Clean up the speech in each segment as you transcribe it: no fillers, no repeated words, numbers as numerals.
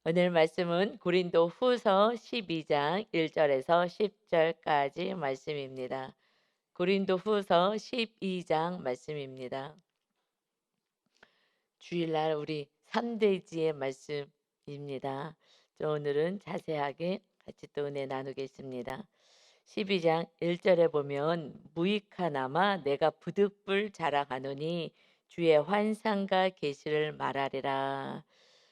오늘 말씀은 고린도 후서 12장 1절에서 10절까지 말씀입니다. 고린도 후서 12장 말씀입니다. 주일날 우리 3대지의 말씀입니다. 오늘은 자세하게 같이 또 은혜 나누겠습니다. 12장 1절에 보면 무익하나마 내가 부득불 자랑하노니 주의 환상과 계시를 말하리라.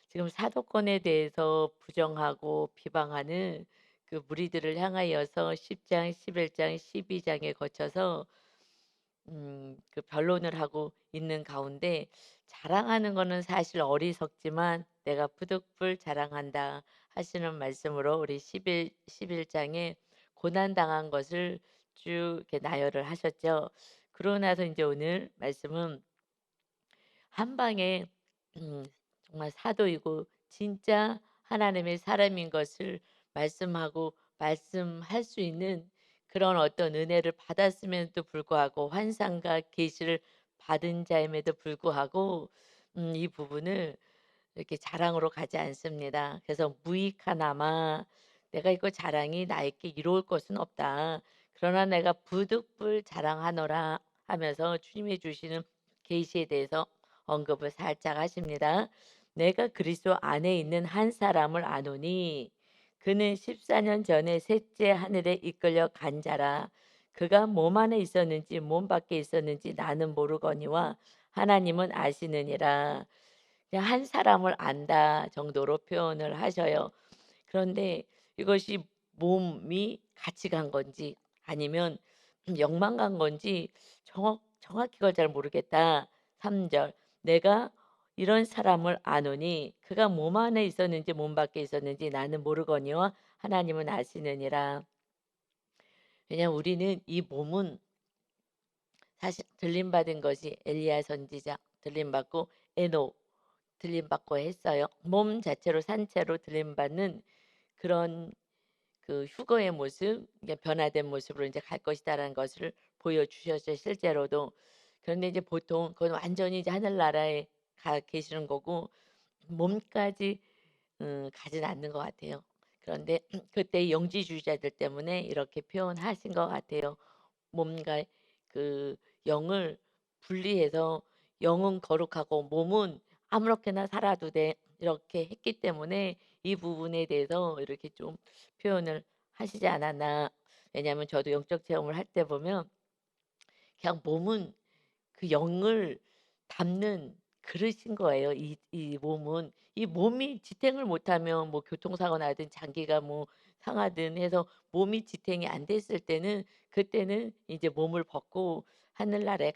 지금 사도권에 대해서 부정하고 비방하는 그 무리들을 향하여서 10장, 11장, 12장에 거쳐서 그 변론을 하고 있는 가운데 자랑하는 거는 사실 어리석지만 내가 부득불 자랑한다 하시는 말씀으로 우리 11장에 고난 당한 것을 쭉 이렇게 나열을 하셨죠. 그러고 나서 이제 오늘 말씀은 한 방에 음, 정말 사도이고 진짜 하나님의 사람인 것을 말씀하고 말씀할 수 있는 그런 어떤 은혜를 받았음에도 불구하고 환상과 계시를 받은 자임에도 불구하고 이 부분을 이렇게 자랑으로 가지 않습니다. 그래서 무익하나마 내가 이거 자랑이 나에게 이로울 것은 없다. 그러나 내가 부득불 자랑하노라 하면서 주님이 주시는 계시에 대해서 언급을 살짝 하십니다. 내가 그리스도 안에 있는 한 사람을 아노니 그는 14년 전에 셋째 하늘에 이끌려 간 자라. 그가 몸 안에 있었는지 몸 밖에 있었는지 나는 모르거니와 하나님은 아시느니라. 그냥 한 사람을 안다 정도로 표현을 하셔요. 그런데 이것이 몸이 같이 간 건지 아니면 영만 간 건지 정확히 그걸 잘 모르겠다. 3절 내가 이런 사람을 아노니 그가 몸 안에 있었는지 몸 밖에 있었는지 나는 모르거니와 하나님은 아시느니라. 왜냐하면 우리는 이 몸은 사실 들림받은 것이 엘리야 선지자 들림받고 에녹 들림받고 했어요. 몸 자체로 산채로 들림받는 그런 그 휴거의 모습, 이게 변화된 모습으로 이제 갈 것이다라는 것을 보여주셨죠, 실제로도. 그런데 이제 보통 그건 완전히 이제 하늘나라에 가 계시는 거고 몸까지 가진 않는 것 같아요. 그런데 그때 영지주의자들 때문에 이렇게 표현하신 것 같아요. 몸과 그 영을 분리해서 영은 거룩하고 몸은 아무렇게나 살아도 돼 이렇게 했기 때문에 이 부분에 대해서 이렇게 좀 표현을 하시지 않았나. 왜냐하면 저도 영적 체험을 할 때 보면 그냥 몸은 그 영을 담는 그릇인 거예요. 이 몸은 이 몸이 지탱을 못하면 뭐 교통사고 나든 장기가 뭐 상하든 해서 몸이 지탱이 안 됐을 때는 그때는 이제 몸을 벗고 하늘나라에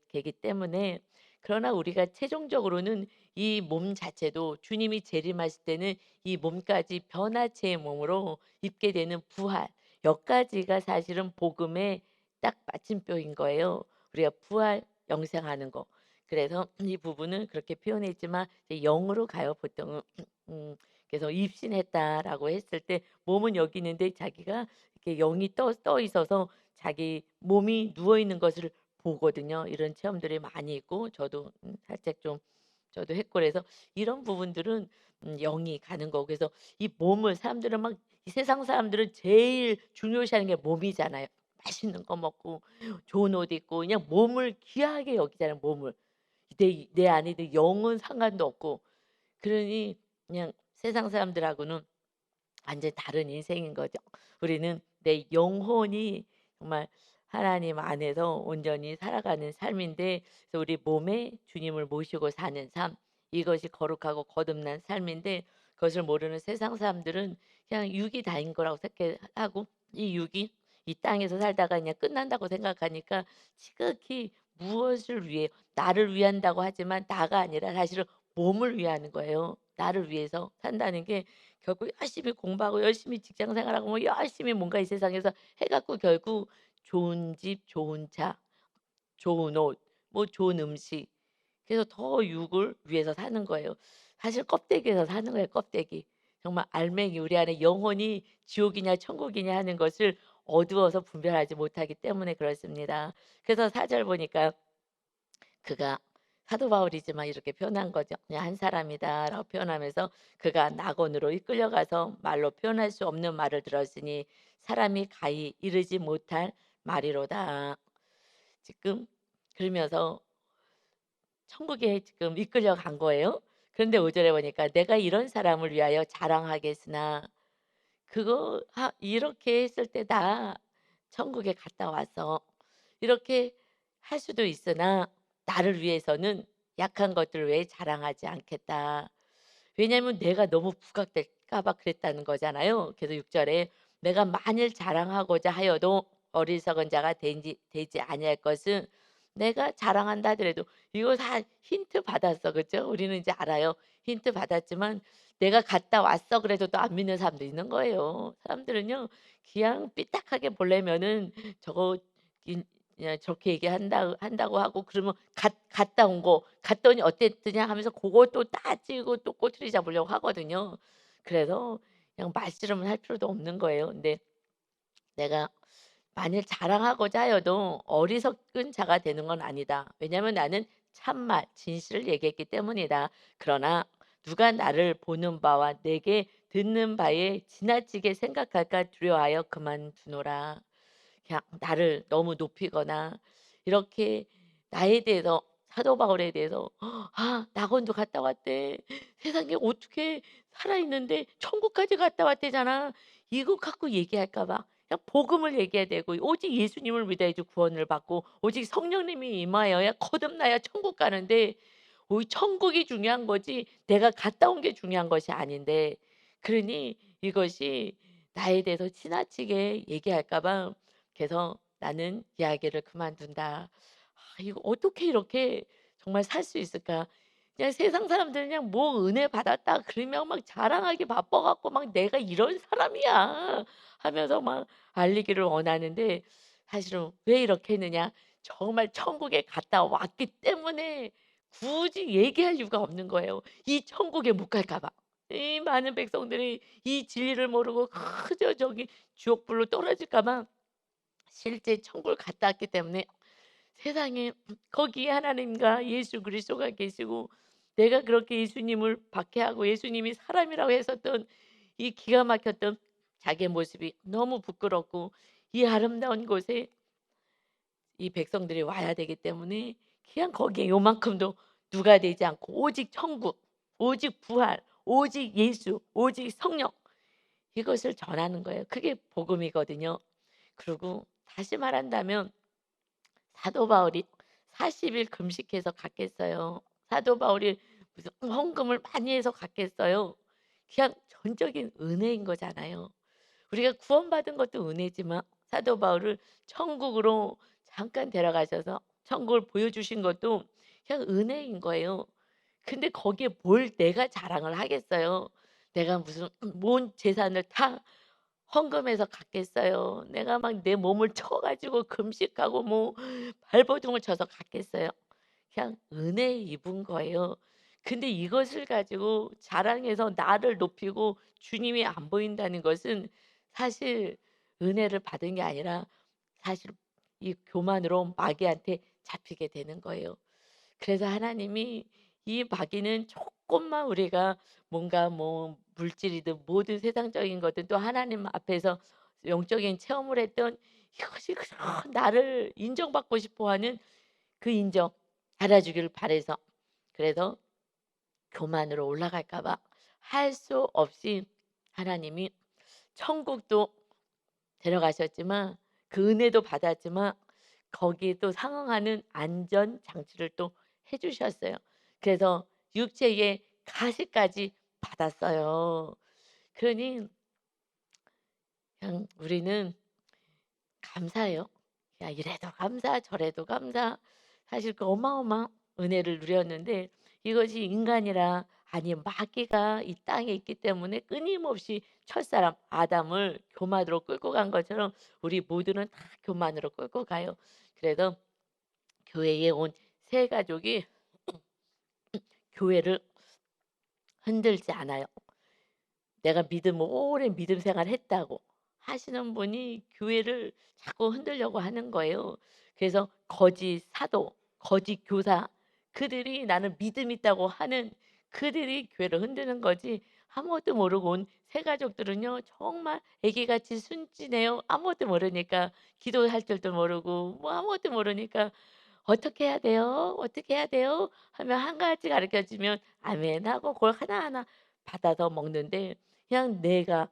되기 때문에 그러나 우리가 최종적으로는 이 몸 자체도 주님이 재림하실 때는 이 몸까지 변화체의 몸으로 입게 되는 부활 여기까지가 사실은 복음의 딱 마침표인 거예요. 우리가 부활 영생하는 거. 그래서 이 부분은 그렇게 표현했지만 이제 영으로 가요 보통은. 음, 그래서 입신했다라고 했을 때 몸은 여기 있는데 자기가 이렇게 영이 떠 있어서 자기 몸이 누워 있는 것을 보거든요. 이런 체험들이 많이 있고 저도 살짝 좀 저도 했고 그래서 이런 부분들은 영이 가는 거고 그래서 이 몸을 사람들은 막 이 세상 사람들은 제일 중요시하는 게 몸이잖아요. 맛있는 거 먹고 좋은 옷 입고 그냥 몸을 귀하게 여기잖아요, 몸을. 내 안에 있는 영은 상관도 없고. 그러니 그냥 세상 사람들하고는 완전히 다른 인생인 거죠. 우리는 내 영혼이 정말 하나님 안에서 온전히 살아가는 삶인데 그래서 우리 몸에 주님을 모시고 사는 삶 이것이 거룩하고 거듭난 삶인데 그것을 모르는 세상 사람들은 그냥 육이 다인 거라고 생각하고 이 육이 이 땅에서 살다가 그냥 끝난다고 생각하니까 지극히 무엇을 위해 나를 위한다고 하지만 나가 아니라 사실은 몸을 위하는 거예요. 나를 위해서 산다는 게 결국 열심히 공부하고 열심히 직장 생활하고 뭐 열심히 뭔가 이 세상에서 해 갖고 결국 좋은 집, 좋은 차, 좋은 옷, 뭐 좋은 음식 그래서 더 육을 위해서 사는 거예요. 사실 껍데기에서 사는 거예요, 껍데기. 정말 알맹이 우리 안에 영혼이 지옥이냐 천국이냐 하는 것을 어두워서 분별하지 못하기 때문에 그렇습니다. 그래서 4절 보니까 그가 사도 바울이지만 이렇게 표현한 거죠. 그냥 "한 사람이다."라고 표현하면서 그가 낙원으로 이끌려가서 말로 표현할 수 없는 말을 들었으니 사람이 가히 이르지 못할 말이로다. 지금 그러면서 천국에 지금 이끌려간 거예요. 그런데 5 절에 보니까 "내가 이런 사람을 위하여 자랑하겠으나" 그거 이렇게 했을 때 나 천국에 갔다 와서 이렇게 할 수도 있으나 나를 위해서는 약한 것들을 왜 자랑하지 않겠다. 왜냐하면 내가 너무 부각될까 봐 그랬다는 거잖아요. 그래서 6 절에 "내가 만일 자랑하고자 하여도 어리석은 자가 되지 아니할 것은 내가 자랑한다 하더라도" 이거 다 힌트 받았어. 그죠? 우리는 이제 알아요. 힌트 받았지만 내가 갔다 왔어 그래도 또 안 믿는 사람도 있는 거예요. 사람들은요. 그냥 삐딱하게 보려면은 저거 인 그냥 저렇게 한다고 하고 그러면 갔다 온 거 갔더니 어땠느냐 하면서 고것도 따지고 또 꼬투리 잡으려고 하거든요. 그래서 그냥 말씨름을 할 필요도 없는 거예요. 근데 내가 만일 자랑하고자 하여도 어리석은 자가 되는 건 아니다. 왜냐하면 나는 참말, 진실을 얘기했기 때문이다. 그러나 누가 나를 보는 바와 내게 듣는 바에 지나치게 생각할까 두려워하여 그만두노라. 그냥 나를 너무 높이거나 이렇게 나에 대해서 사도 바울에 대해서 낙원도 갔다 왔대. 세상에 어떻게 살아있는데 천국까지 갔다 왔대잖아. 이거 갖고 얘기할까 봐 그냥 복음을 얘기해야 되고 오직 예수님을 믿어야지 구원을 받고 오직 성령님이 임하여야 거듭나야 천국 가는데 천국이 중요한 거지 내가 갔다 온 게 중요한 것이 아닌데 그러니 이것이 나에 대해서 지나치게 얘기할까 봐 그래서 "나는 이야기를 그만둔다." 이거 어떻게 이렇게 정말 살 수 있을까? 그냥 세상 사람들은 그냥 뭐 은혜 받았다 그러면 막 자랑하기 바빠 갖고 막 "내가 이런 사람이야." 하면서 막 알리기를 원하는데 사실은 왜 이렇게 했느냐? 정말 천국에 갔다 왔기 때문에 굳이 얘기할 이유가 없는 거예요. 이 천국에 못 갈까 봐. 이 많은 백성들이 이 진리를 모르고 그저 저기 지옥불로 떨어질까 봐 실제 천국을 갔다 왔기 때문에 세상에 거기에 하나님과 예수 그리스도가 계시고 내가 그렇게 예수님을 박해하고 예수님이 사람이라고 했었던 이 기가 막혔던 자기의 모습이 너무 부끄럽고 이 아름다운 곳에 이 백성들이 와야 되기 때문에 그냥 거기에 요만큼도 누가 되지 않고 오직 천국, 오직 부활, 오직 예수, 오직 성령 이것을 전하는 거예요. 그게 복음이거든요. 그리고 다시 말한다면 사도 바울이 40일 금식해서 갔겠어요. 사도 바울이 무슨 헌금을 많이 해서 갔겠어요. 그냥 전적인 은혜인 거잖아요. 우리가 구원받은 것도 은혜지만 사도 바울을 천국으로 잠깐 데려가셔서 천국을 보여주신 것도 그냥 은혜인 거예요. 근데 거기에 뭘 내가 자랑을 하겠어요. 내가 무슨 온 재산을 다 헌금해서 갔겠어요. 내가 막 내 몸을 쳐 가지고 금식하고 뭐 발버둥을 쳐서 갔겠어요. 그냥 은혜 입은 거예요. 근데 이것을 가지고 자랑해서 나를 높이고 주님이 안 보인다는 것은 사실 은혜를 받은 게 아니라 사실 이 교만으로 마귀한테 잡히게 되는 거예요. 그래서 하나님이 이 마귀는 조금만 우리가 뭔가 뭐 물질이든 모든 세상적인 것든 또 하나님 앞에서 영적인 체험을 했던 이것이 그저 나를 인정받고 싶어 하는 그 인정 받아주기를 바라서 그래서 교만으로 올라갈까 봐 할 수 없이 하나님이 천국도 데려가셨지만 그 은혜도 받았지만 거기에 또 상응하는 안전 장치를 또 해 주셨어요. 그래서 육체의 가시까지 받았어요. 그러니 그냥 우리는 감사해요. 야 이래도 감사 저래도 감사. 사실 그 어마어마한 은혜를 누렸는데 이것이 인간이라 아니 마귀가 이 땅에 있기 때문에 끊임없이 첫사람 아담을 교만으로 끌고 간 것처럼 우리 모두는 다 교만으로 끌고 가요. 그래서 교회에 온 새 가족이 교회를 흔들지 않아요. 내가 오랜 믿음 생활을 했다고 하시는 분이 교회를 자꾸 흔들려고 하는 거예요. 그래서 거짓 사도, 거짓 교사 그들이 나는 믿음 있다고 하는 그들이 교회를 흔드는 거지 아무것도 모르고 온 새 가족들은요 정말 애기같이 순진해요. 아무것도 모르니까 기도할 줄도 모르고 뭐 아무것도 모르니까 "어떻게 해야 돼요? 어떻게 해야 돼요?" 하면 한 가지 가르쳐 주면 아멘 하고 그걸 하나하나 받아서 먹는데 그냥 내가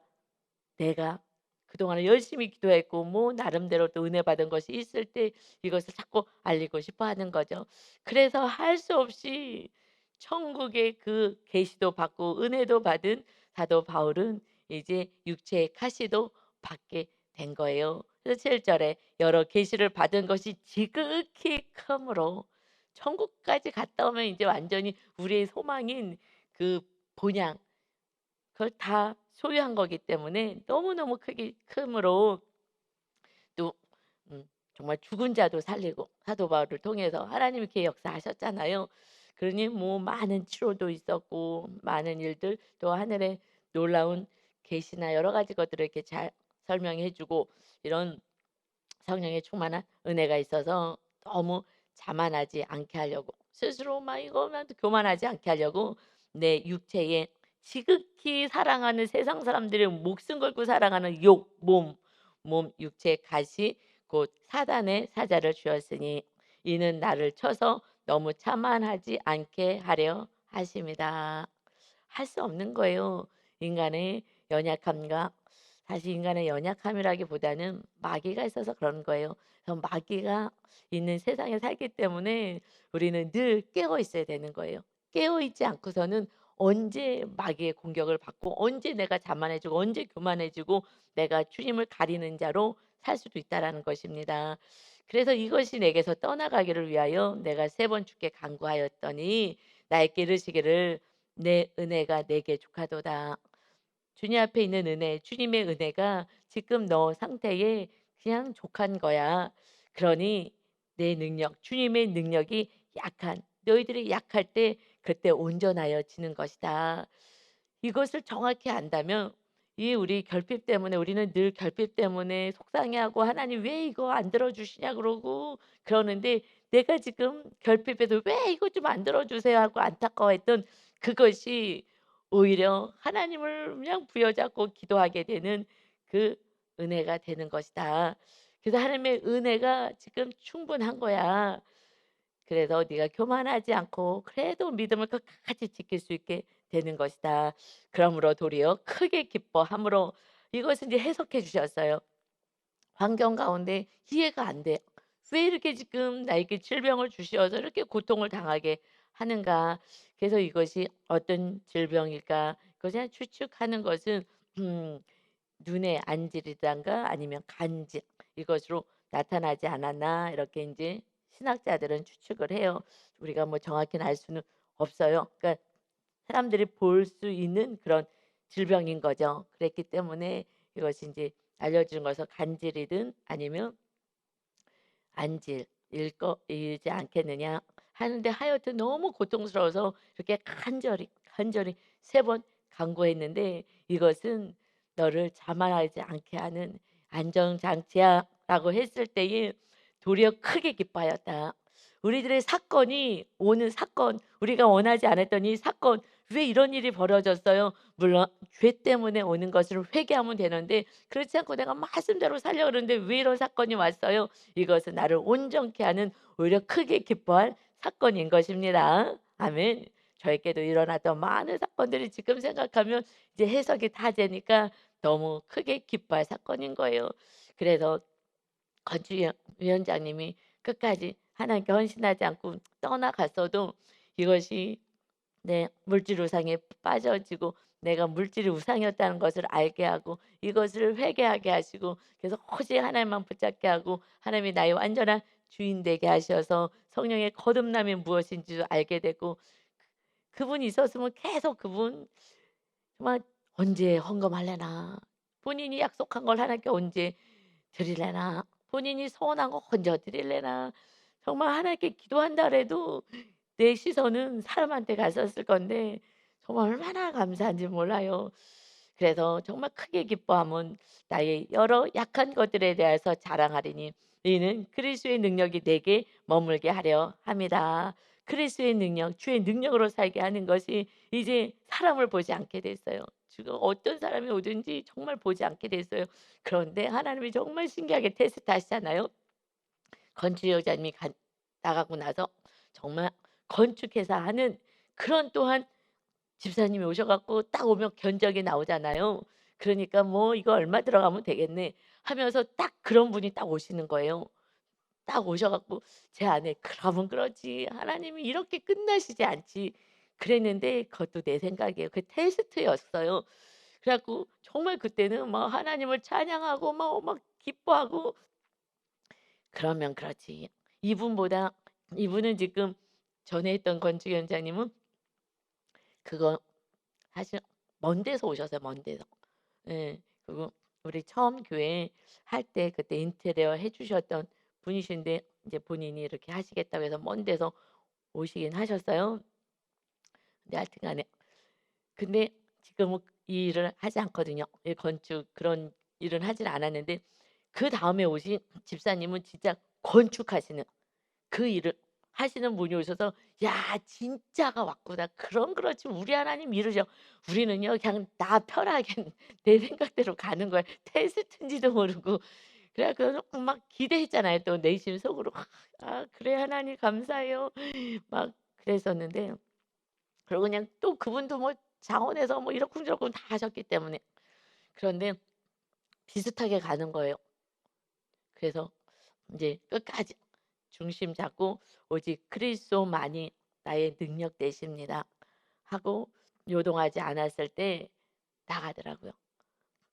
그동안에 열심히 기도했고 뭐 나름대로 또 은혜 받은 것이 있을 때 이것을 자꾸 알리고 싶어 하는 거죠. 그래서 할 수 없이 천국의 그 계시도 받고 은혜도 받은 사도 바울은 이제 육체의 가시도 받게 된 거예요. 그래서 7 절에 여러 계시를 받은 것이 지극히 크므로 천국까지 갔다 오면 이제 완전히 우리의 소망인 그 본향 그걸 다 소유한 거기 때문에 너무너무 크기 크므로 또 정말 죽은 자도 살리고 사도 바울을 통해서 하나님이 이렇게 역사하셨잖아요. 그러니 뭐 많은 치료도 있었고 많은 일들 또 하늘의 놀라운 계시나 여러 가지 것들을 이렇게 잘 설명해 주고 이런 성령의 충만한 은혜가 있어서 너무 자만하지 않게 하려고 스스로 막 이거만 교만하지 않게 하려고 내 육체에 지극히 사랑하는 세상 사람들이 목숨 걸고 사랑하는 몸 육체의 가시 곧 사단의 사자를 주었으니 이는 나를 쳐서 너무 자만하지 않게 하려 하심이다. 할 수 없는 거예요. 인간의 연약함과 사실 인간의 연약함이라기보다는 마귀가 있어서 그런 거예요. 그래서 마귀가 있는 세상에 살기 때문에 우리는 늘 깨어 있어야 되는 거예요. 깨어 있지 않고서는 언제 마귀의 공격을 받고 언제 내가 자만해지고 언제 교만해지고 내가 주님을 가리는 자로 살 수도 있다라는 것입니다. 그래서 이것이 내게서 떠나가기를 위하여 내가 3번 주께 간구하였더니 나에게 이르시기를 내 은혜가 내게 족하도다. 주님 앞에 있는 은혜, 주님의 은혜가 지금 너 상태에 그냥 족한 거야. 그러니 내 능력, 주님의 능력이 약한 너희들이 약할 때 그때 온전하여지는 것이다. 이것을 정확히 안다면 이 우리 결핍 때문에 우리는 늘 결핍 때문에 속상해하고 '하나님 왜 이거 안 들어 주시냐.' 그러고 그러는데 내가 지금 결핍해서 '왜 이거 좀 안 들어 주세요.' 하고 안타까워했던 그것이 오히려 하나님을 그냥 부여잡고 기도하게 되는 그 은혜가 되는 것이다. 그래서 하나님의 은혜가 지금 충분한 거야. 그래서 네가 교만하지 않고 그래도 믿음을 끝까지 지킬 수 있게 되는 것이다. 그러므로 도리어 크게 기뻐함으로 이것을 이제 해석해 주셨어요. 환경 가운데 이해가 안 돼. 왜 이렇게 지금 나에게 질병을 주시어서 이렇게 고통을 당하게 하는가. 그래서 이것이 어떤 질병일까. 그것을 그냥 추측하는 것은 음, 눈의 안질이든가 아니면 간질 이것으로 나타나지 않았나 이렇게 이제 신학자들은 추측을 해요. 우리가 뭐 정확히는 알 수는 없어요. 그러니까 사람들이 볼 수 있는 그런 질병인 거죠. 그랬기 때문에 이것이 이제 알려주는 것은 간질이든 아니면 안질일 거이지 않겠느냐 하는데 하여튼 너무 고통스러워서 이렇게 간절히 3번 간구했는데 이것은 "너를 자만하지 않게 하는 안전장치야."라고 했을 때에 도리어 크게 기뻐하였다. 우리들의 사건이 오는 사건 우리가 원하지 않았던 이 사건 '왜 이런 일이 벌어졌어요?' 물론 죄 때문에 오는 것을 회개하면 되는데 그렇지 않고 '내가 말씀대로 살려고 그러는데 왜 이런 사건이 왔어요?' 이것은 나를 온전케 하는 오히려 크게 기뻐할 사건인 것입니다. 아멘. 저에게도 일어났던 많은 사건들이 지금 생각하면 이제 해석이 다 되니까 너무 크게 기뻐할 사건인 거예요. 그래서 건축 위원장님이 끝까지 하나님께 헌신하지 않고 떠나갔어도 이것이 내 물질 우상에 빠져지고 내가 물질이 우상이었다는 것을 알게 하고 이것을 회개하게 하시고 계속 오직 하나님만 붙잡게 하고 하나님이 나의 완전한 주인 되게 하셔서 성령의 거듭남이 무엇인지도 알게 되고 그분이 있었으면 계속 그분 정말 '언제 헌금할래나? 본인이 약속한 걸 하나님께 언제 드리려나? 본인이 소원한 거 언제 드리려나?' 정말 하나님께 기도한다 그래도 내 시선은 사람한테 갔었을 건데 정말 얼마나 감사한지 몰라요. 그래서 정말 크게 기뻐함은 나의 여러 약한 것들에 대해서 자랑하리니 이는 그리스도의 능력이 내게 머물게 하려 함이다. 그리스도의 능력, 주의 능력으로 살게 하는 것이 이제 사람을 보지 않게 됐어요. 지금 어떤 사람이 오든지 정말 보지 않게 됐어요. 그런데 하나님이 정말 신기하게 테스트하시잖아요. 건축 여자님이 나가고 나서 정말 건축회사 하는 그런 또한 집사님이 오셔 갖고 딱 오면 견적이 나오잖아요. 그러니까 '뭐 이거 얼마 들어가면 되겠네.' 하면서 딱 그런 분이 딱 오시는 거예요. 딱 오셔 갖고 제 안에 '그러면 그렇지. 하나님이 이렇게 끝나시지 않지.' 그랬는데 그것도 내 생각이에요. 그 테스트였어요. 그래 갖고 정말 그때는 막 하나님을 찬양하고 막 기뻐하고 '그러면 그렇지.' 이분보다 이분은 지금 전에 했던 건축 원장님은 그거 사실 먼 데서 오셨어요, 먼 데서. 예. 그리고 우리 처음 교회 할 때 그때 인테리어 해 주셨던 분이신데 이제 본인이 이렇게 하시겠다고 해서 먼 데서 오시긴 하셨어요. 근데 하여튼 간에 근데 지금은 이 일을 하지 않거든요. 이 건축 그런 일은 하질 않았는데 그다음에 오신 집사님은 진짜 건축하시는 그 일을 하시는 분이 오셔서 '야 진짜가 왔구나. 그럼 그렇지 우리 하나님 이루셔.' 우리는요 그냥 나 편하게 내 생각대로 가는 거예요. 테스트인지도 모르고. 그래 갖고 막 기대했잖아요. 또 내심 속으로 '아 그래 하나님 감사해요.' 막 그랬었는데 그리고 그냥 또 그분도 뭐 자원해서 뭐 이러쿵저러쿵 다 하셨기 때문에 그런데 비슷하게 가는 거예요. 그래서 인제 끝까지 중심 잡고 '오직 그리스도만이 나의 능력 되십니다.' 하고 요동하지 않았을 때 나가더라고요.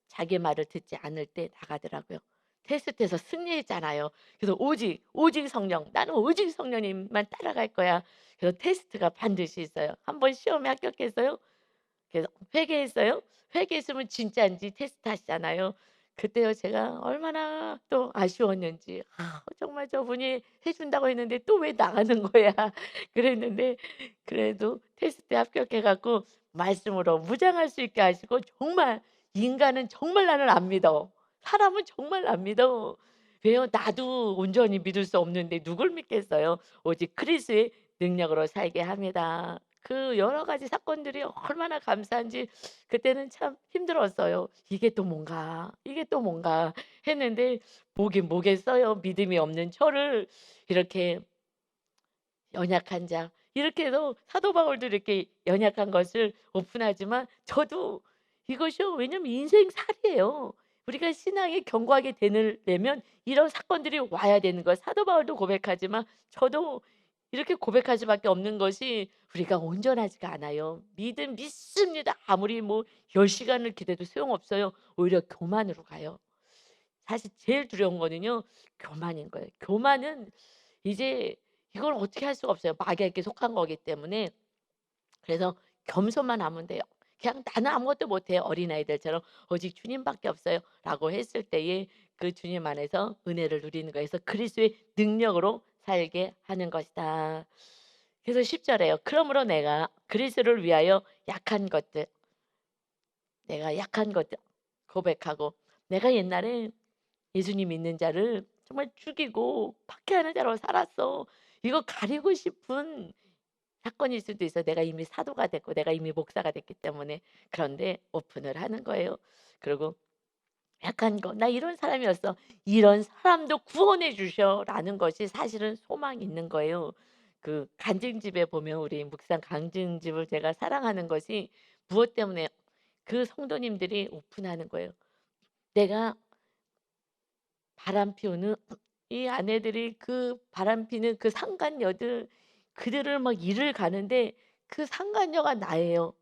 자기 말을 듣지 않을 때 나가더라고요. 테스트에서 승리했잖아요. 그래서 오직 성령, '나는 오직 성령님만 따라갈 거야.' 그래서 테스트가 반드시 있어요. 한 번 시험에 합격했어요. 그래서 회개했어요. 회개했으면 진짜인지 테스트하시잖아요. 그때요 제가 얼마나 또 아쉬웠는지 '아 정말 저분이 해 준다고 했는데 또 왜 나가는 거야.' 그랬는데 그래도 테스트에 합격해 갖고 말씀으로 무장할 수 있게 하시고 정말 인간은 정말 나는 안 믿어. 사람은 정말 안 믿어. 왜요? 나도 온전히 믿을 수 없는데 누굴 믿겠어요. 오직 그리스도의 능력으로 살게 합니다. 그 여러 가지 사건들이 얼마나 감사한지 그때는 참 힘들었어요. '이게 또 뭔가, 이게 또 뭔가.' 했는데 뭐긴 뭐겠어요. 믿음이 없는 저를 이렇게 연약한 자 이렇게 해서 사도 바울도 이렇게 연약한 것을 오픈하지만 저도 이것이요. 왜냐면 인생살이에요. 우리가 신앙이 견고하게 되려면 이런 사건들이 와야 되는 거예요. 사도 바울도 고백하지만 저도 이렇게 고백할 수밖에 없는 것이 우리가 온전하지가 않아요. 믿습니다. 아무리 뭐 10 시간을 기도해도 소용없어요. 오히려 교만으로 가요. 사실 제일 두려운 거는요. 교만인 거예요. 교만은 이제 이걸 어떻게 할 수가 없어요. 마귀에게 속한 거기 때문에. 그래서 겸손만 하면 돼요. 그냥 '나는 아무것도 못해요.' 어린아이들처럼 '오직 주님밖에 없어요.'라고 했을 때에 그 주님 안에서 은혜를 누리는 거예요. 그래서 그리스도의 능력으로 살게 하는 것이다. 그래서 10 절에요. "그러므로 내가 그리스도를 위하여 내가 약한 것들 고백하고 내가 옛날에 예수님 믿는 자를 정말 죽이고 박해하는 자로 살았어. 이거 가리고 싶은 사건일 수도 있어요. 내가 이미 사도가 됐고 내가 이미 목사가 됐기 때문에. 그런데 오픈을 하는 거예요. 그리고 약한 거 '나 이런 사람이었어. 이런 사람도 구원해 주셔.'라는 것이 사실은 소망이 있는 거예요. 그 간증집에 보면 우리 묵상 간증집을 제가 사랑하는 것이 무엇 때문에 그 성도님들이 오픈하는 거예요. 내가 바람 피우는 이 아내들이 그 바람 피는 그 상간녀들 그들을 막 일을 가는데 그 상간녀가 나예요.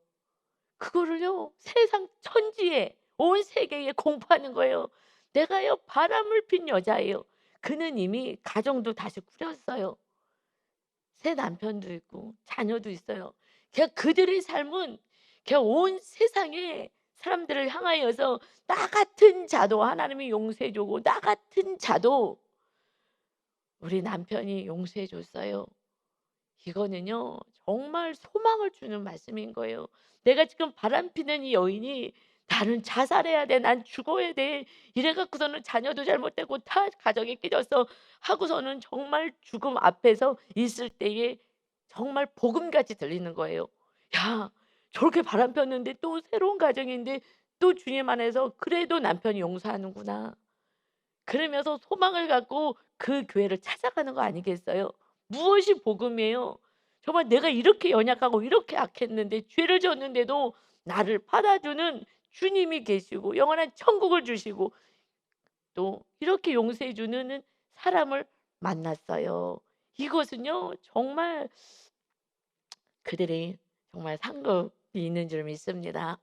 그거를요 세상 천지에 온 세계에 공포하는 거예요. 내가요 바람을 핀 여자예요. 그는 이미 가정도 다시 꾸렸어요. 새 남편도 있고 자녀도 있어요. 그냥 그들의 삶은 그냥 온 세상에 사람들을 향하여서 나 같은 자도 하나님이 용서해 주고 나 같은 자도 우리 남편이 용서해 줬어요. 이거는요 정말 소망을 주는 말씀인 거예요. 내가 지금 바람피는 이 여인이 '나는 자살해야 돼. 난 죽어야 돼.' 이래 갖고서는 자녀도 잘못되고 다 가정이 깨져서 하고서는 정말 죽음 앞에서 있을 때에 정말 복음같이 들리는 거예요. '야 저렇게 바람 폈는데 또 새로운 가정인데 또 주님 안에서 그래도 남편이 용서하는구나.' 그러면서 소망을 갖고 그 교회를 찾아가는 거 아니겠어요? 무엇이 복음이에요? 정말 내가 이렇게 연약하고 이렇게 악했는데 죄를 졌는데도 나를 받아주는 주님이 계시고 영원한 천국을 주시고 또 이렇게 용서해 주는 사람을 만났어요. 이것은요 정말 그들이 정말 상급이 있는 줄 믿습니다.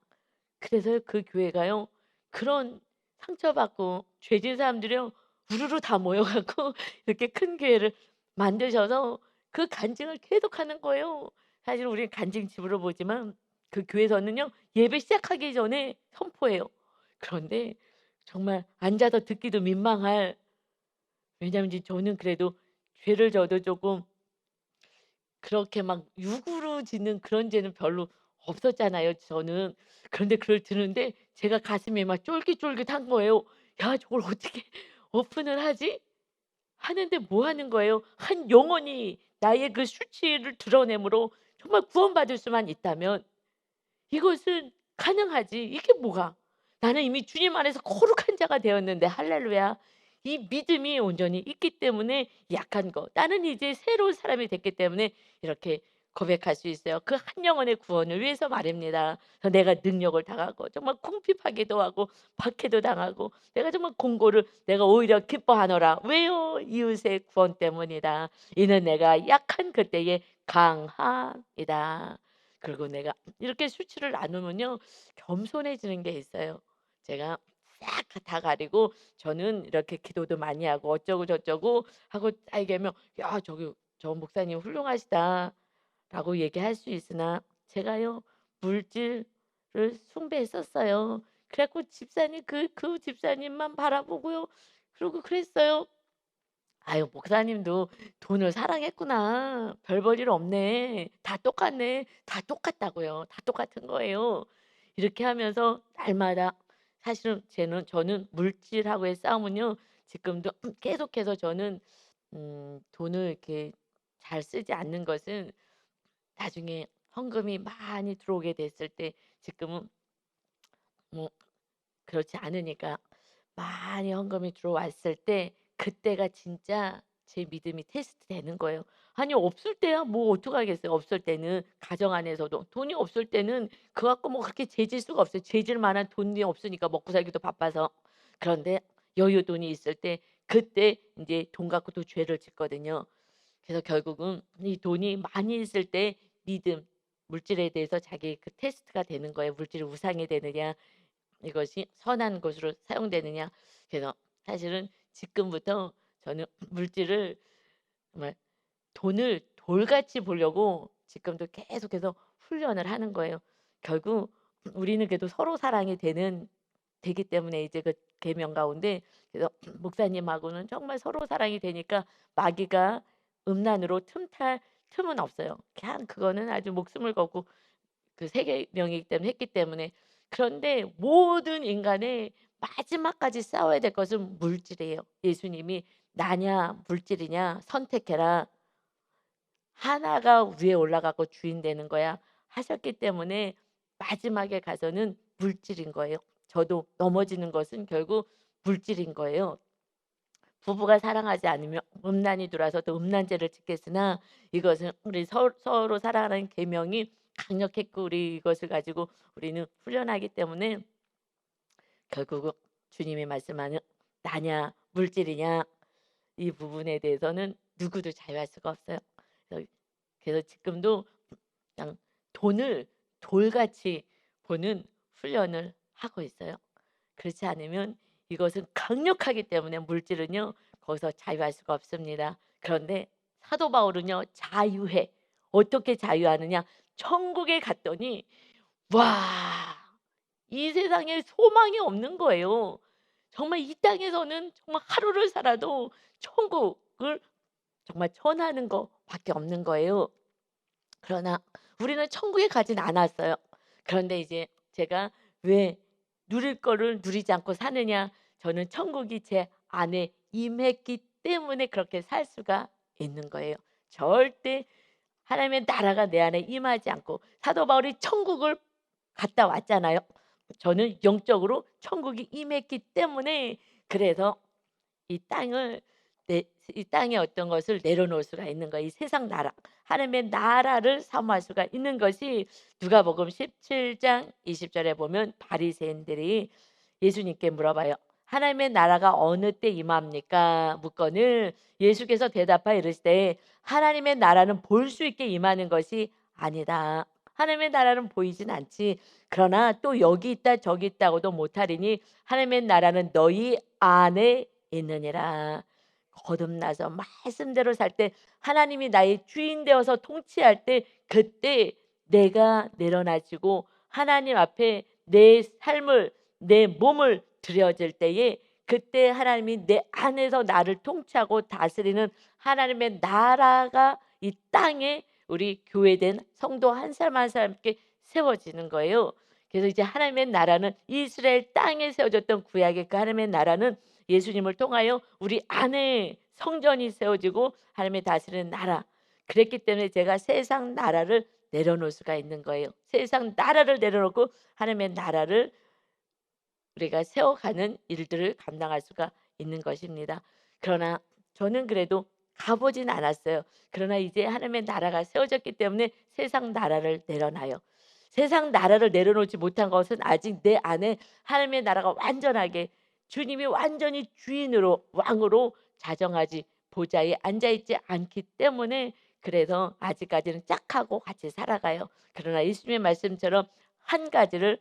그래서 그 교회가요. 그런 상처받고 죄진 사람들이요. 우르르 다 모여 갖고 이렇게 큰 교회를 만드셔서 그 간증을 계속하는 거예요. 사실 우리는 간증 집으로 보지만 그 교회에서는요. 예배 시작하기 전에 선포해요. 그런데 정말 앉아서 듣기도 민망할, 왜냐하면 이제 저는 그래도 죄를 져도 조금 그렇게 막 육으로 짓는 그런 죄는 별로 없었잖아요 저는. 그런데 그걸 들는데 제가 가슴이 막 쫄깃쫄깃한 거예요. '야 저걸 어떻게 오픈을 하지?' 하는데 뭐 하는 거예요? 한 영혼이 나의 그 수치를 드러내므로 정말 구원받을 수만 있다면 이것은 가능하지. 이게 뭐가? 나는 이미 주님 안에서 거룩한 자가 되었는데 할렐루야. 이 믿음이 온전히 있기 때문에 약한 거. 나는 이제 새로운 사람이 됐기 때문에 이렇게 고백할 수 있어요. 그 한 영혼의 구원을 위해서 말입니다. 그래서 내가 능력을 당하고 정말 궁핍하기도 하고 박해도 당하고 내가 정말 공고를 내가 오히려 기뻐하노라. 왜요? 이웃의 구원 때문이다. 이는 내가 약한 그때에 강함이다. 그리고 내가 이렇게 수치를 나누면요. 겸손해지는 게 있어요. 제가 싹 다 가리고 저는 이렇게 기도도 많이 하고 어쩌고 저쩌고 하고 딱 얘기하면 "야 저기 저 목사님 훌륭하시다."라고 얘기할 수 있으나 제가요 물질을 숭배했었어요. 그래 갖고 집사님 그 집사님만 바라보고요. 그러고 그랬어요. 아유 목사님도 돈을 사랑했구나. 별 볼 일 없네. 다 똑같네. 다 똑같다고요. 다 똑같은 거예요. 이렇게 하면서 날마다 사실은 저는 물질하고의 싸움은요. 지금도 계속해서 저는 돈을 이렇게 잘 쓰지 않는 것은 나중에 헌금이 많이 들어오게 됐을 때 지금은 뭐 그렇지 않으니까 많이 헌금이 들어왔을 때 그때가 진짜 제 믿음이 테스트 되는 거예요. 아니 없을 때야 뭐 어떡하겠어요. 없을 때는 가정 안에서도 돈이 없을 때는 그거 갖고 뭐 그렇게 재질 수가 없어요. 재질 만한 돈이 없으니까 먹고 살기도 바빠서. 그런데 여유돈이 있을 때 그때 이제 돈 갖고 또 죄를 짓거든요. 그래서 결국은 이 돈이 많이 있을 때 믿음, 물질에 대해서 자기 그 테스트가 되는 거예요. 물질이 우상이 되느냐 이것이 선한 것으로 사용되느냐. 그래서 사실은 지금부터 저는 물질을 정말 돈을 돌같이 보려고 지금도 계속해서 훈련을 하는 거예요. 결국 우리는 그래도 서로 사랑이 되기 때문에 이제 그 계명 가운데 그래서 목사님하고는 정말 서로 사랑이 되니까 마귀가 음란으로 틈탈 틈은 없어요. 그냥 그거는 아주 목숨을 걸고 그 세 계명이기 때문에 했기 때문에. 그런데 모든 인간의 마지막까지 싸워야 될 것은 물질이에요. 예수님이 "나냐 물질이냐 선택해라. 하나가 위에 올라가고 주인 되는 거야." 하셨기 때문에 마지막에 가서는 물질인 거예요. 저도 넘어지는 것은 결국 물질인 거예요. 부부가 사랑하지 않으면 음란이 들어와서 또 음란죄를 짓겠으나 이것은 우리 서로 사랑하는 계명이 강력했고 우리 이것을 가지고 우리는 훈련하기 때문에 결국은 주님이 말씀하는 나냐 물질이냐 이 부분에 대해서는 누구도 자유할 수가 없어요. 그래서 지금도 그냥 돈을 돌같이 보는 훈련을 하고 있어요. 그렇지 않으면 이것은 강력하기 때문에 물질은요. 거기서 자유할 수가 없습니다. 그런데 사도 바울은요. 자유해. 어떻게 자유하느냐? 천국에 갔더니 와 이 세상에 소망이 없는 거예요. 정말 이 땅에서는 정말 하루를 살아도 천국을 정말 전하는 거 밖에 없는 거예요. 그러나 우리는 천국에 가진 않았어요. 그런데 이제 제가 왜 누릴 거를 누리지 않고 사느냐? 저는 천국이 제 안에 임했기 때문에 그렇게 살 수가 있는 거예요. 절대 하나님의 나라가 내 안에 임하지 않고 사도 바울이 천국을 갔다 왔잖아요. 저는 영적으로 천국이 임했기 때문에 그래서 이 땅을 이 땅에 어떤 것을 내려놓을 수가 있는 거예요. 이 세상 나라, 하나님의 나라를 사모할 수가 있는 것이 누가복음 17장 20절에 보면 바리새인들이 예수님께 물어봐요. 하나님의 나라가 어느 때 임합니까? 묻거늘 예수께서 대답하여 이르시되 하나님의 나라는 볼 수 있게 임하는 것이 아니다. 하나님의 나라는 보이진 않지. 그러나 또 여기 있다 저기 있다고도 못하리니 하나님의 나라는 너희 안에 있느니라. 거듭나서 말씀대로 살 때 하나님이 나의 주인 되어서 통치할 때 그때 내가 내려놔지고 하나님 앞에 내 삶을 내 몸을 드려질 때에 그때 하나님이 내 안에서 나를 통치하고 다스리는 하나님의 나라가 이 땅에 우리 교회된 성도 한 사람 한 사람께 세워지는 거예요. 그래서 이제 하나님의 나라는 이스라엘 땅에 세워졌던 구약의 그 하나님의 나라는 예수님을 통하여 우리 안에 성전이 세워지고 하나님의 다스리는 나라. 그랬기 때문에 제가 세상 나라를 내려놓을 수가 있는 거예요. 세상 나라를 내려놓고 하나님의 나라를 우리가 세워가는 일들을 감당할 수가 있는 것입니다. 그러나 저는 그래도 가보진 않았어요. 그러나 이제 하나님의 나라가 세워졌기 때문에 세상 나라를 내려놔요. 세상 나라를 내려놓지 못한 것은 아직 내 안에 하나님의 나라가 완전하게 주님이 완전히 주인으로 왕으로 자정하지 보좌에 앉아있지 않기 때문에 그래서 아직까지는 짝하고 같이 살아가요. 그러나 예수님의 말씀처럼 한 가지를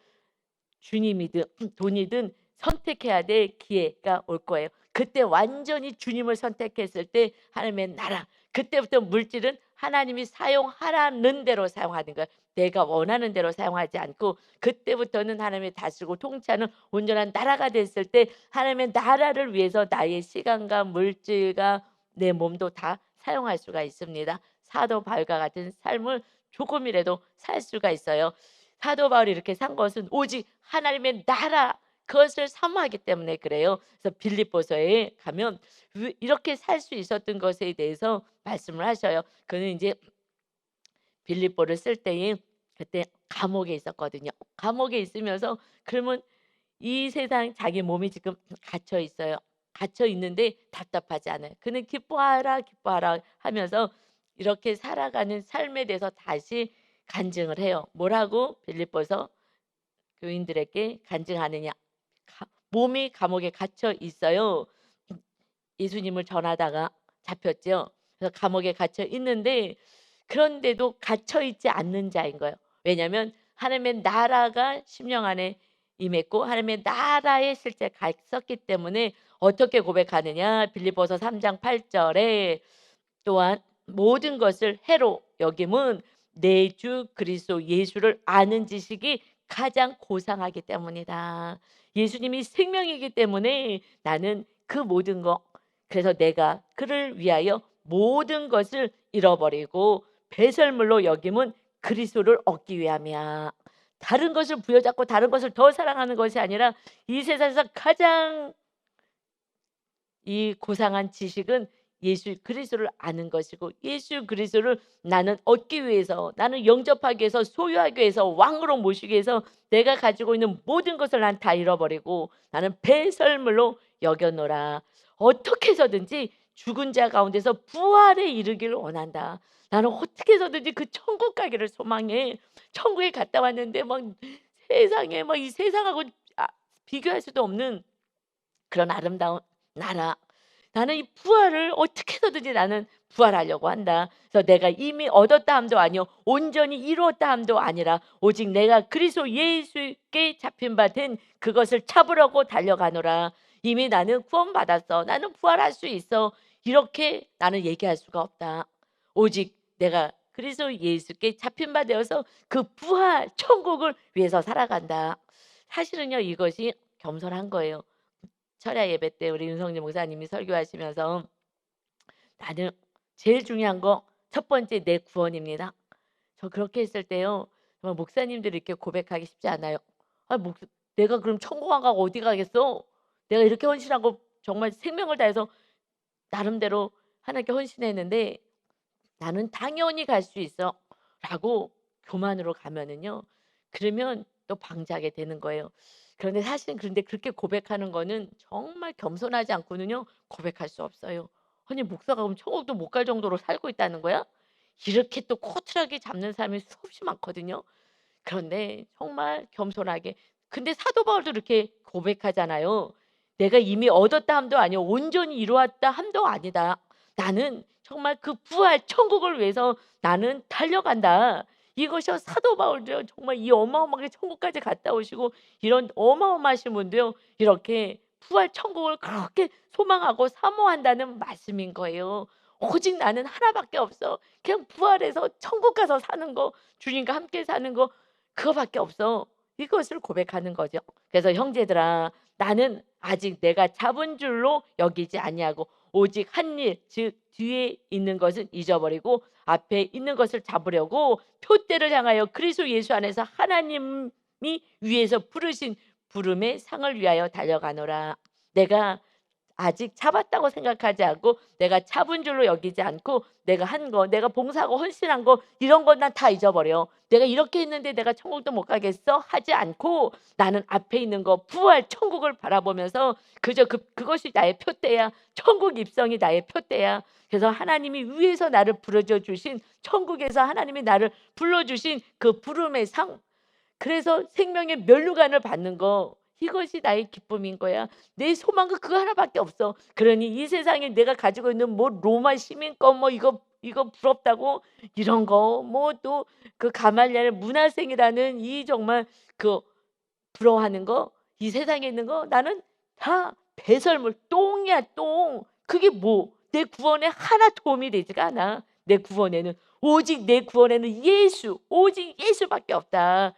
주님이든 돈이든 선택해야 될 기회가 올 거예요. 그때 완전히 주님을 선택했을 때 하나님의 나라, 그때부터 물질은 하나님이 사용하라는 대로 사용하는 거예요. 내가 원하는 대로 사용하지 않고 그때부터는 하나님이 다스리고 통치하는 온전한 나라가 됐을 때 하나님의 나라를 위해서 나의 시간과 물질과 내 몸도 다 사용할 수가 있습니다. 사도 바울과 같은 삶을 조금이라도 살 수가 있어요. 사도 바울이 이렇게 산 것은 오직 하나님의 나라 그것을 사모하기 때문에 그래요. 그래서 빌립보서에 가면 이렇게 살 수 있었던 것에 대해서 말씀을 하셔요. 그는 이제 빌립보를 쓸 때에 그때 감옥에 있었거든요. 감옥에 있으면서 그러면 이 세상 자기 몸이 지금 갇혀 있어요. 갇혀 있는데 답답하지 않아요. 그는 기뻐하라 기뻐하라 하면서 이렇게 살아가는 삶에 대해서 다시 간증을 해요. 뭐라고 빌립보서 교인들에게 간증하느냐. 몸이 감옥에 갇혀 있어요. 예수님을 전하다가 잡혔죠. 그래서 감옥에 갇혀 있는데 그런데도 갇혀 있지 않는 자인 거예요. 왜냐하면 하나님의 나라가 심령 안에 임했고 하나님의 나라에 실제 갔었기 때문에 어떻게 고백하느냐. 빌립보서 3장 8절에 또한 모든 것을 해로 여김은 내 주 그리스도 예수를 아는 지식이 가장 고상하기 때문이다. 예수님이 생명이기 때문에 나는 그 모든 것 그래서 내가 그를 위하여 모든 것을 잃어버리고 배설물로 여김은 그리스도를 얻기 위함이야. 다른 것을 부여잡고 다른 것을 더 사랑하는 것이 아니라 이 세상에서 가장 이 고상한 지식은 예수 그리스도를 아는 것이고 예수 그리스도를 나는 얻기 위해서 나는 영접하기 위해서 소유하기 위해서 왕으로 모시기 위해서 내가 가지고 있는 모든 것을 난 다 잃어버리고 나는 배설물로 여겨노라. 어떻게 해서든지 죽은 자 가운데서 부활에 이르기를 원한다. 나는 어떻게 해서든지 그 천국 가기를 소망해. 천국에 갔다 왔는데 막 세상에 막 이 세상하고 비교할 수도 없는 그런 아름다운 나라. 나는 이 부활을 어떻게 해서든지 나는 부활하려고 한다. 그래서 내가 이미 얻었다 함도 아니요 온전히 이루었다 함도 아니라 오직 내가 그리스도 예수께 잡힌 바 된 그것을 잡으려고 달려가노라. 이미 나는 구원받았어. 나는 부활할 수 있어. 이렇게 나는 얘기할 수가 없다. 오직 내가 그리스도 예수께 잡힌 바 되어서 그 부활 천국을 위해서 살아간다. 사실은요 이것이 겸손한 거예요. 철야 예배 때 우리 윤성진 목사님이 설교하시면서 나는 제일 중요한 거 첫 번째 내 구원입니다. 저 그렇게 했을 때요. 정말 목사님들이 이렇게 고백하기 쉽지 않아요. 내가 그럼 천국 안 가고 어디 가겠어? 내가 이렇게 헌신하고 정말 생명을 다해서 나름대로 하나님께 헌신했는데 나는 당연히 갈 수 있어.'라고 교만으로 가면은요. 그러면 또 방지하게 되는 거예요. 그런데 사실은 그런데 그렇게 고백하는 거는 정말 겸손하지 않고는요 고백할 수 없어요. 아니 목사가 그럼 천국도 못 갈 정도로 살고 있다는 거야? 이렇게 또 코트하게 잡는 사람이 수없이 많거든요. 그런데 정말 겸손하게 근데 사도 바울도 이렇게 고백하잖아요. "내가 이미 얻었다 함도 아니요 온전히 이루었다 함도 아니다. 나는 정말 그 부활 천국을 위해서 나는 달려간다." 이것이 사도 바울도요. 정말 이 어마어마하게 천국까지 갔다 오시고 이런 어마어마하신 분도요. 이렇게 부활 천국을 그렇게 소망하고 사모한다는 말씀인 거예요. 오직 나는 하나밖에 없어. 그냥 부활해서 천국 가서 사는 거, 주님과 함께 사는 거 그거밖에 없어. 이것을 고백하는 거죠. 그래서 형제들아 나는 아직 내가 잡은 줄로 여기지 아니하고 오직 한 일 즉 뒤에 있는 것은 잊어버리고 앞에 있는 것을 잡으려고 표대를 향하여 그리스도 예수 안에서 하나님이 위에서 부르신 부름의 상을 위하여 달려가노라. 내가 아직 잡았다고 생각하지 않고 내가 잡은 줄로 여기지 않고 내가 한 거, 내가 봉사하고 헌신한 거 이런 건 난 다 잊어버려. '내가 이렇게 했는데 내가 천국도 못 가겠어?' 하지 않고 나는 앞에 있는 거 부활 천국을 바라보면서 그저 그것이 나의 표대야. 천국 입성이 나의 표대야. 그래서 하나님이 위에서 나를 부르짖어 주신 천국에서 하나님이 나를 불러 주신 그 부름의 상 그래서 생명의 면류관을 받는 거 이것이 나의 기쁨인 거야. 내 소망은 그거 하나밖에 없어. 그러니 이 세상에 내가 가지고 있는 뭐 로마 시민권 뭐 이거 부럽다고 이런 거 뭐 또 그 가말리엘 문화생이라는 이 정말 그 부러워하는 거 이 세상에 있는 거 나는 다 배설물 똥이야 똥. 그게 뭐 내 구원에 하나 도움이 되지가 않아. 내 구원에는 오직 내 구원에는 예수 오직 예수밖에 없다.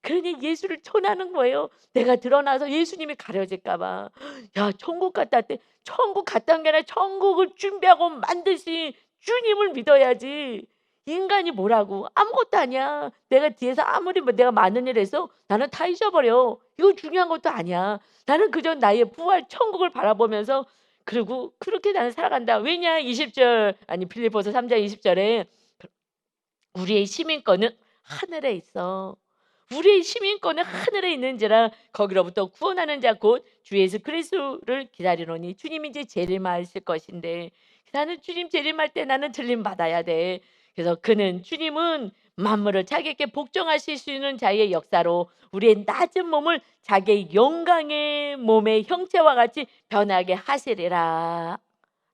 그러니 예수를 전하는 거예요. 내가 드러나서 예수님이 가려질까 봐. 야 천국 갔다 왔대. 천국 갔다 온 게 아니라 천국을 준비하고 만드신 주님을 믿어야지. 인간이 뭐라고 아무것도 아니야. 내가 뒤에서 아무리 뭐 내가 많은 일을 해서 나는 다 잊어버려. 이거 중요한 것도 아니야. 나는 그저 나의 부활 천국을 바라보면서 그리고 그렇게 나는 살아간다. 왜냐 20절 아니 빌립보서 3장 20절에 우리의 시민권은 하늘에 있어. 우리의 시민권은 하늘에 있는지라 거기로부터 구원하는 자 곧 주 예수 그리스도를 기다리노니 주님이 이제 재림하실 것인데 나는 주님 재림할 때 나는 들림 받아야 돼. 그래서 그는 주님은 만물을 자기에게 복종하실 수 있는 자의 역사로 우리의 낮은 몸을 자기의 영광의 몸의 형체와 같이 변하게 하시리라.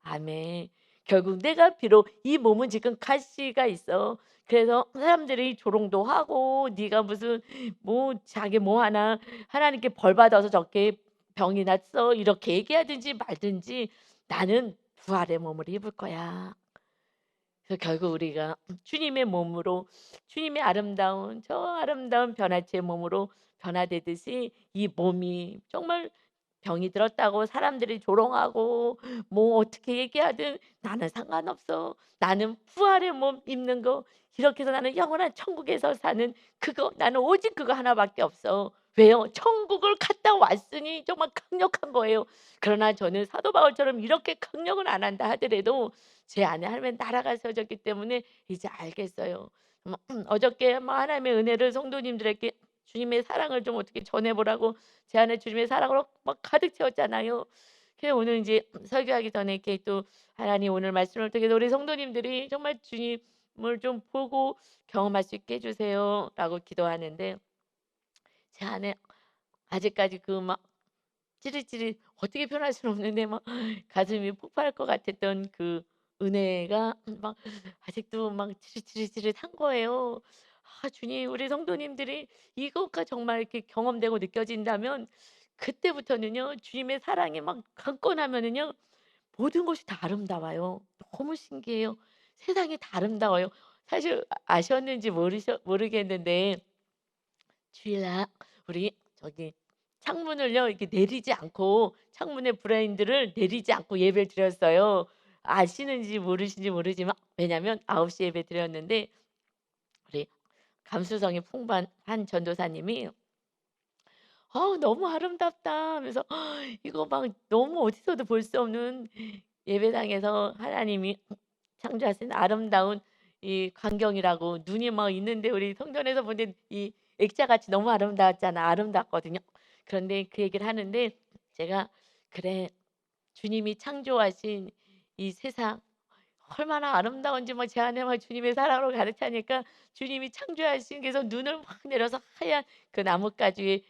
아멘. 결국 내가 비록 이 몸은 지금 가시가 있어. 그래서 사람들이 조롱도 하고 네가 무슨 뭐 자기 뭐 하나 하나님께 벌 받아서 저렇게 병이 났어 이렇게 얘기하든지 말든지 나는 부활의 몸을 입을 거야. 그래서 결국 우리가 주님의 몸으로 주님의 아름다운 저 아름다운 변화체의 몸으로 변화되듯이 이 몸이 정말 병이 들었다고 사람들이 조롱하고 뭐 어떻게 얘기하든 나는 상관없어. 나는 부활의 몸 입는 거 이렇게 해서 나는 영원한 천국에서 사는 그거 나는 오직 그거 하나밖에 없어. 왜요? 천국을 갔다 왔으니 정말 강력한 거예요. 그러나 저는 사도 바울처럼 이렇게 강력은 안 한다 하더라도 제 안에 하나님의 나라가 세워졌기 때문에 이제 알겠어요. 어저께 뭐 하나님의 은혜를 성도님들에게 주님의 사랑을 좀 어떻게 전해 보라고 제 안에 주님의 사랑으로 막 가득 채웠잖아요. 그래서 오늘 이제 설교하기 전에 이렇게 또 하나님 오늘 말씀을 통해서 우리 성도님들이 정말 주님을 좀 보고 경험할 수 있게 해 주세요라고 기도하는데 제 안에 아직까지 그 막 찌릿찌릿 어떻게 표현할 수는 없는데 막 가슴이 폭발할 것 같았던 그 은혜가 막 아직도 막 지릿지릿지릿한 거예요. 아 주님 우리 성도님들이 이것과 정말 이렇게 경험되고 느껴진다면 그때부터는요 주님의 사랑이 막 강권하면은요 모든 것이 다 아름다워요. 너무 신기해요. 세상이 다 아름다워요. 사실 아셨는지 모르겠는데 주일날 우리 저기 창문을요 이렇게 내리지 않고 창문에 블라인드를 내리지 않고 예배를 드렸어요. 아시는지 모르시는지 모르지만 왜냐면 9시 예배 드렸는데 우리 감수성이 풍부한 한 전도사님이 너무 아름답다." 하면서 이거 막 너무 어디서도 볼 수 없는 예배당에서 하나님이 창조하신 아름다운 이 광경이라고 눈이 막 있는데 우리 성전에서 보는 이 액자같이 너무 아름다웠잖아. 아름답거든요. 그런데 그 얘기를 하는데 제가 "그래. 주님이 창조하신 이 세상 얼마나 아름다운지 막 제 안에 막 주님의 사랑으로 가득 차니까 주님이 창조하신 게서 눈을 확 내려서 하얀 그 나뭇가지에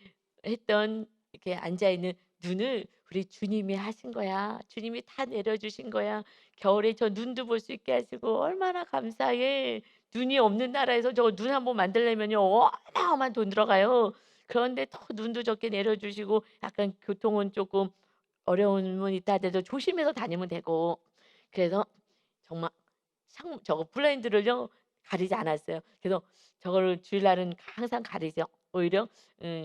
했던 이렇게 앉아 있는 눈을 우리 주님이 하신 거야. 주님이 다 내려주신 거야. 겨울에 저 눈도 볼 수 있게 하시고 얼마나 감사해. 눈이 없는 나라에서 저거 눈 한번 만들려면요 어마어마한 돈 들어가요. 그런데 또 눈도 좋게 내려주시고 약간 교통은 조금 어려움은 있다 하더라도 조심해서 다니면 되고 그래서 정말 창 저거 블라인드를요 가리지 않았어요. 그래서 저거를 주일날은 항상 가리죠. 오히려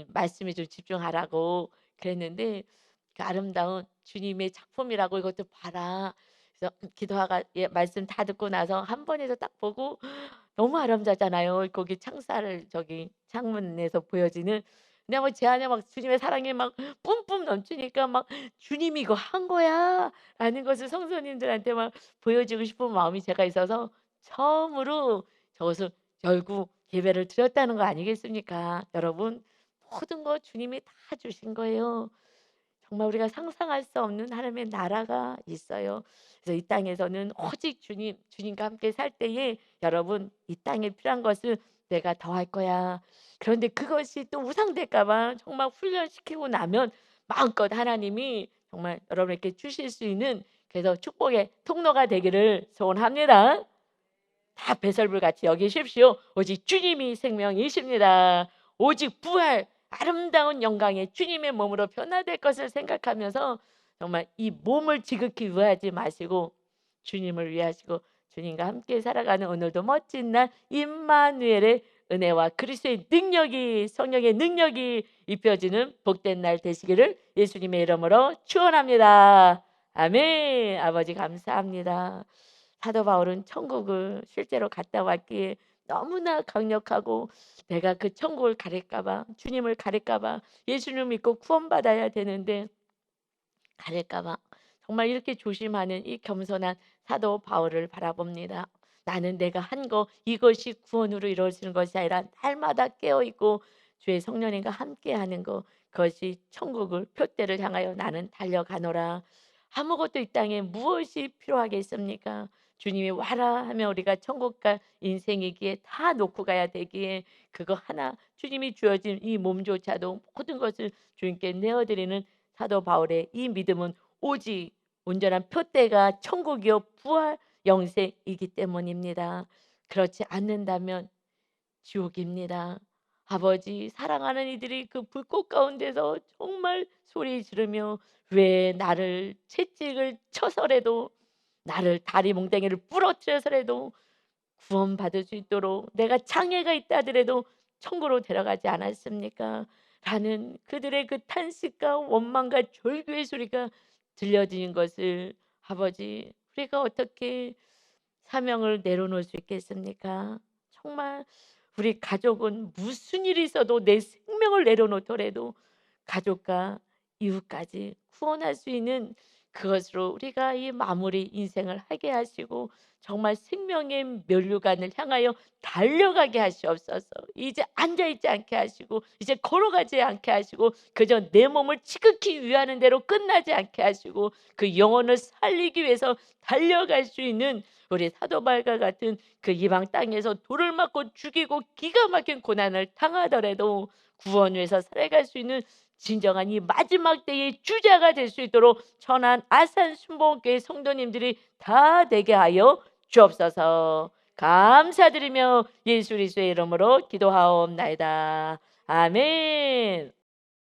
말씀에 좀 집중하라고 그랬는데 그 아름다운 주님의 작품이라고 "이것 좀 봐라." 그래서 기도하가 예 말씀 다 듣고 나서 한 번에서 딱 보고 너무 아름답잖아요. 거기 창살을 저기 창문에서 보여지는. 근데 막 제 안에 막 주님의 사랑이 막 뿜뿜 넘치니까 막 '주님이 이거 한 거야.'라는 것을 성도님들한테 막 보여주고 싶은 마음이 제가 있어서 처음으로 저것을 열고 예배를 드렸다는 거 아니겠습니까? 여러분 모든 거 주님이 다 주신 거예요. 정말 우리가 상상할 수 없는 하나님의 나라가 있어요. 그래서 이 땅에서는 오직 주님과 함께 살 때에 여러분 이 땅에 필요한 것을 내가 더할 거야. 그런데 그것이 또 우상될까 봐 정말 훈련시키고 나면 마음껏 하나님이 정말 여러분에게 주실 수 있는 그래서 축복의 통로가 되기를 소원합니다. 다 배설물같이 여기십시오. 오직 주님이 생명이십니다. 오직 부활 아름다운 영광의 주님의 몸으로 변화될 것을 생각하면서 정말 이 몸을 지극히 위하지 마시고 주님을 위하시고 주님과 함께 살아가는 오늘도 멋진 날 임마누엘의 은혜와 그리스도의 능력이 성령의 능력이 입혀지는 복된 날 되시기를 예수님의 이름으로 축원합니다. 아멘. 아버지 감사합니다. 사도 바울은 천국을 실제로 갔다 왔기에 너무나 강력하고 내가 그 천국을 가릴까 봐 주님을 가릴까 봐 예수님을 믿고 구원받아야 되는데 가릴까 봐 정말 이렇게 조심하는 이 겸손한 사도 바울을 바라봅니다. 나는 내가 한 거 이것이 구원으로 이루어지는 것이 아니라 날마다 깨어 있고 주의 성령님과 함께 하는 거 그것이 천국을 표대를 향하여 나는 달려가노라. 아무것도 이 땅에 무엇이 필요하겠습니까? 주님이 와라 하면 우리가 천국 갈 인생이기에 다 놓고 가야 되기에 그거 하나 주님이 주어진 이 몸조차도 모든 것을 주님께 내어드리는 사도 바울의 이 믿음은 오직 온전한 표대가 천국이요 부활 영생이기 때문입니다. 그렇지 않는다면 지옥입니다. 아버지 사랑하는 이들이 그 불꽃 가운데서 정말 소리 지르며 왜 나를 채찍을 쳐서라도 나를 다리 몽둥이를 부러뜨려서라도 구원받을 수 있도록 내가 장애가 있다 하더라도 천국으로 데려가지 않았습니까? 라는 그들의 그 탄식과 원망과 절규의 소리가 들려지는 것을 아버지 우리가 어떻게 사명을 내려놓을 수 있겠습니까? 정말 우리 가족은 무슨 일이 있어도 내 생명을 내려놓더라도 가족과 이웃까지 구원할 수 있는 그것으로 우리가 이 마무리 인생을 하게 하시고 정말 생명의 면류관을 향하여 달려가게 하시옵소서. 이제 앉아있지 않게 하시고 이제 걸어가지 않게 하시고 그저 내 몸을 지극히 위하는 대로 끝나지 않게 하시고 그 영혼을 살리기 위해서 달려갈 수 있는 우리 사도발과 같은 그 이방 땅에서 돌을 맞고 죽이고 기가 막힌 고난을 당하더라도 구원 위해서 살아갈 수 있는 진정한 이 마지막 때의 주자가 될 수 있도록 천안 아산 순복음교회 성도님들이 다 되게 하여 주옵소서. 감사드리며 예수 그리스도의 이름으로 기도하옵나이다. 아멘.